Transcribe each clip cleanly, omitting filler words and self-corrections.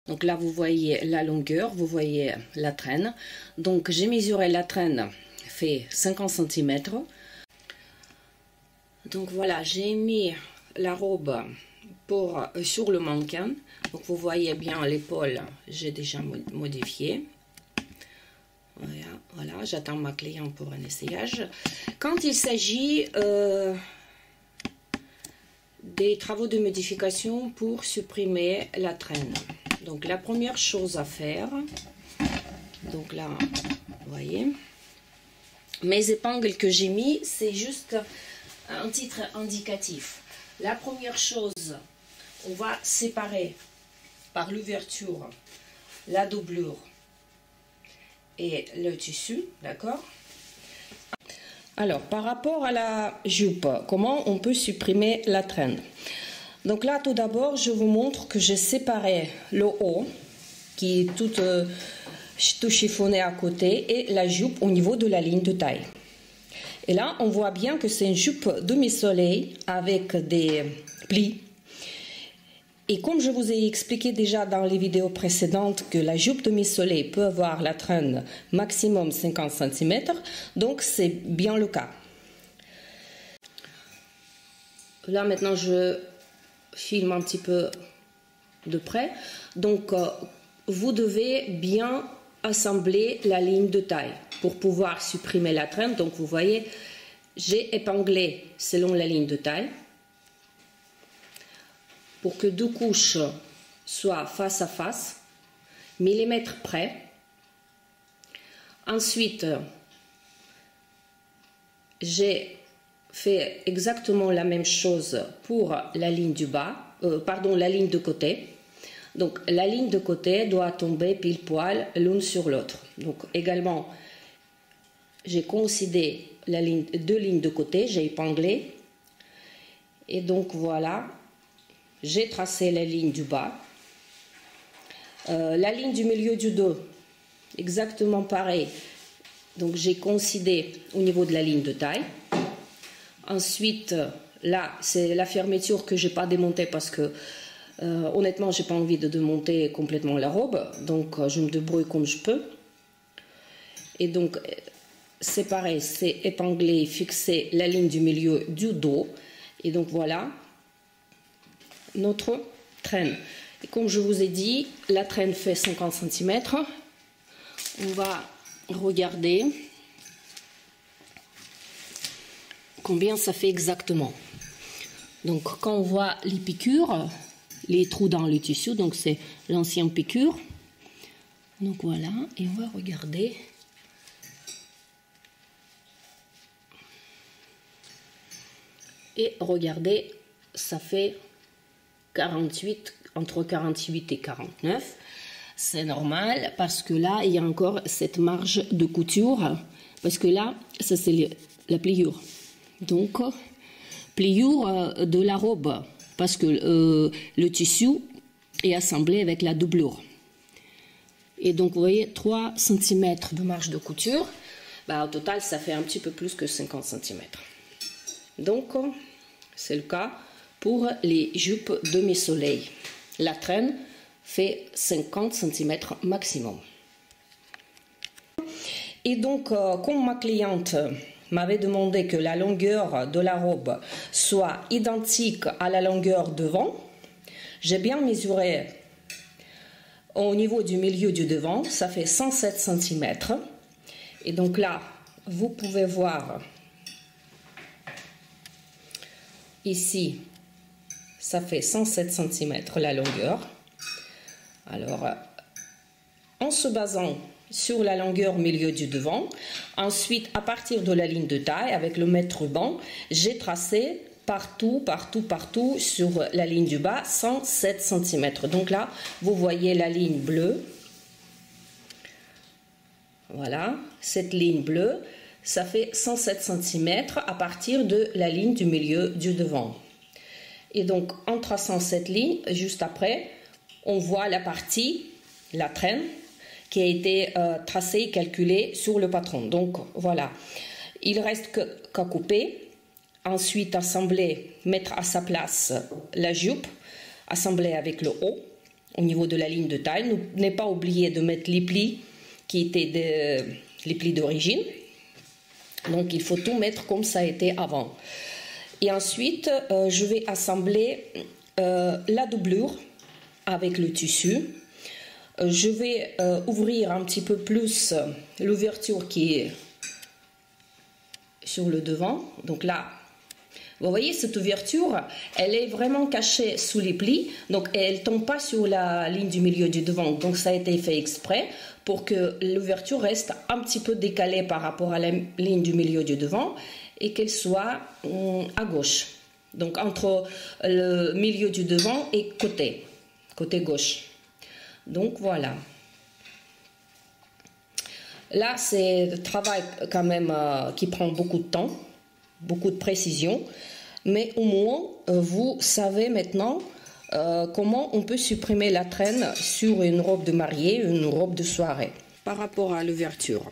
Donc là, vous voyez la longueur, vous voyez la traîne. Donc j'ai mesuré la traîne, fait 50 cm. Donc voilà, j'ai mis la robe sur le mannequin. Donc vous voyez bien l'épaule, j'ai déjà modifié. Voilà, j'attends ma cliente pour un essayage. Quand il s'agit des travaux de modification pour supprimer la traîne, donc la première chose à faire, donc là, vous voyez, mes épingles que j'ai mis, c'est juste un titre indicatif. La première chose, on va séparer par l'ouverture la doublure et le tissu, d'accord? Alors, par rapport à la jupe, comment on peut supprimer la traîne? Donc là, tout d'abord, je vous montre que j'ai séparé le haut, qui est tout chiffonné à côté, et la jupe au niveau de la ligne de taille. Et là, on voit bien que c'est une jupe demi-soleil avec des plis. Et comme je vous ai expliqué déjà dans les vidéos précédentes que la jupe demi-soleil peut avoir la traîne maximum 50 cm, donc c'est bien le cas. Là maintenant je filme un petit peu de près. Donc vous devez bien assembler la ligne de taille pour pouvoir supprimer la traîne. Donc vous voyez, j'ai épinglé selon la ligne de taille, pour que deux couches soient face à face, millimètre près. Ensuite, j'ai fait exactement la même chose pour la ligne du bas, la ligne de côté. Donc la ligne de côté doit tomber pile poil l'une sur l'autre. Donc également, j'ai coïncidé deux lignes de côté, j'ai épinglé. Et donc voilà. J'ai tracé la ligne du bas, la ligne du milieu du dos, exactement pareil. Donc j'ai coïncidé au niveau de la ligne de taille. Ensuite, là, c'est la fermeture que je n'ai pas démontée parce que, honnêtement, je n'ai pas envie de démonter complètement la robe. Donc je me débrouille comme je peux. Et donc, c'est pareil, c'est épingler, fixer la ligne du milieu du dos. Et donc voilà notre traîne. Et comme je vous ai dit, la traîne fait 50 cm. On va regarder combien ça fait exactement. Donc quand on voit les piqûres, les trous dans le tissu, donc c'est l'ancienne piqûre. Donc voilà, et on va regarder. Et regardez, ça fait 48, entre 48 et 49, c'est normal parce que là, il y a encore cette marge de couture, parce que là, ça c'est la pliure. Donc, pliure de la robe, parce que le tissu est assemblé avec la doublure. Et donc, vous voyez, 3 cm de marge de couture, bah, au total, ça fait un petit peu plus que 50 cm. Donc, c'est le cas pour les jupes demi-soleil. La traîne fait 50 cm maximum. Et donc, comme ma cliente m'avait demandé que la longueur de la robe soit identique à la longueur devant, j'ai bien mesuré au niveau du milieu du devant, ça fait 107 cm. Et donc là, vous pouvez voir ici, ça fait 107 cm la longueur. Alors, en se basant sur la longueur milieu du devant, ensuite à partir de la ligne de taille avec le mètre ruban, j'ai tracé partout sur la ligne du bas 107 cm. Donc là, vous voyez la ligne bleue. Voilà, cette ligne bleue, ça fait 107 cm à partir de la ligne du milieu du devant. Et donc, en traçant cette ligne, juste après, on voit la partie, la traîne, qui a été tracée et calculée sur le patron. Donc, voilà. Il reste qu'à couper. Ensuite, assembler, mettre à sa place la jupe, assembler avec le haut. au niveau de la ligne de taille. Ne pas oublier de mettre les plis qui étaient les plis d'origine. Donc il faut tout mettre comme ça a été avant. Et ensuite, je vais assembler la doublure avec le tissu. Je vais ouvrir un petit peu plus l'ouverture qui est sur le devant. Donc là, vous voyez cette ouverture, elle est vraiment cachée sous les plis. Donc elle ne tombe pas sur la ligne du milieu du devant. Donc ça a été fait exprès pour que l'ouverture reste un petit peu décalée par rapport à la ligne du milieu du devant et qu'elle soit à gauche. Donc entre le milieu du devant et côté gauche. Donc voilà. Là, c'est un travail quand même qui prend beaucoup de temps, beaucoup de précision. Mais au moins, vous savez maintenant comment on peut supprimer la traîne sur une robe de mariée, une robe de soirée. Par rapport à l'ouverture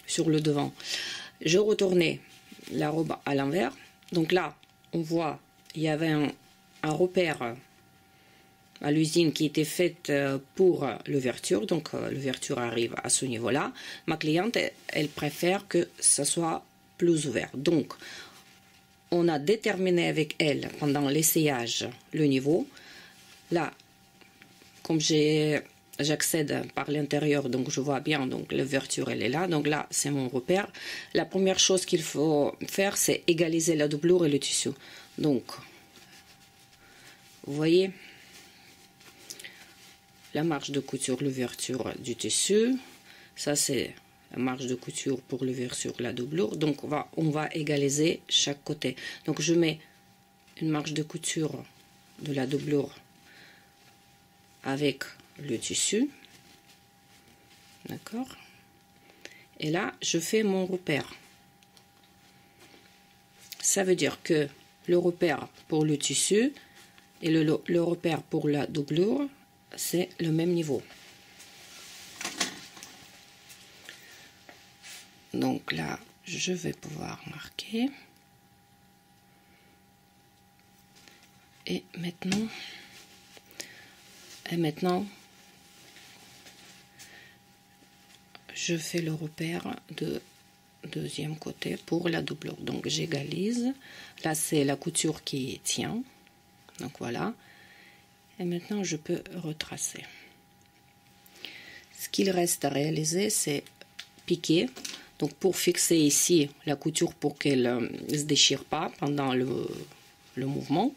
sur le devant, je retournais la robe à l'envers. Donc là, on voit, il y avait un repère à l'usine qui était faite pour l'ouverture. Donc l'ouverture arrive à ce niveau-là. Ma cliente, elle préfère que ça soit plus ouvert. Donc, on a déterminé avec elle pendant l'essayage le niveau. Là, comme j'accède par l'intérieur, donc je vois bien, donc l'ouverture elle est là. Donc là, c'est mon repère. La première chose qu'il faut faire, c'est égaliser la doublure et le tissu. Donc, vous voyez, la marge de couture, l'ouverture du tissu. Ça, c'est la marge de couture pour l'ouverture, la doublure. Donc, on va égaliser chaque côté. Donc, je mets une marge de couture de la doublure avec le tissu. D'accord? Et là, je fais mon repère. Ça veut dire que le repère pour le tissu et le repère pour la doublure, c'est le même niveau. Donc là, je vais pouvoir marquer. Et maintenant, je fais le repère de deuxième côté pour la doublure. Donc j'égalise. Là, c'est la couture qui tient. Donc voilà. Et maintenant, je peux retracer. Ce qu'il reste à réaliser, c'est piquer. Donc pour fixer ici la couture pour qu'elle ne se déchire pas pendant le mouvement.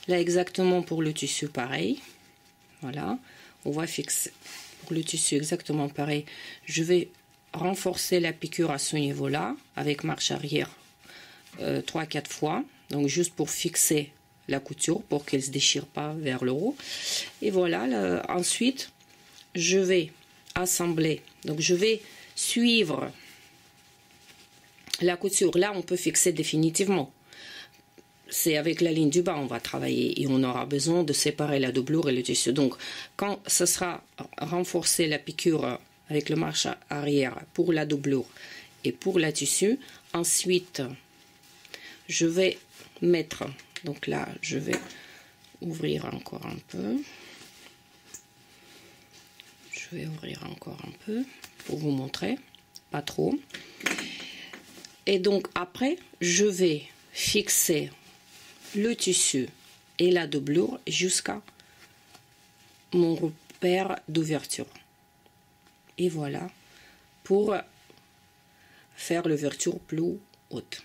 Là, exactement pour le tissu, pareil. Voilà. On va fixer pour le tissu exactement pareil. Je vais renforcer la piqûre à ce niveau-là avec marche arrière 3-4 fois. Donc juste pour fixer la couture pour qu'elle ne se déchire pas vers le haut. Et voilà, ensuite, je vais assembler. Donc, je vais suivre la couture. Là, on peut fixer définitivement. C'est avec la ligne du bas, on va travailler et on aura besoin de séparer la doublure et le tissu. Donc, quand ce sera renforcé la piqûre avec le marche arrière pour la doublure et pour la tissu, ensuite, je vais mettre... Donc là, je vais ouvrir encore un peu. Je vais ouvrir encore un peu pour vous montrer, pas trop. Et donc après, je vais fixer le tissu et la doublure jusqu'à mon repère d'ouverture. Et voilà, pour faire l'ouverture plus haute.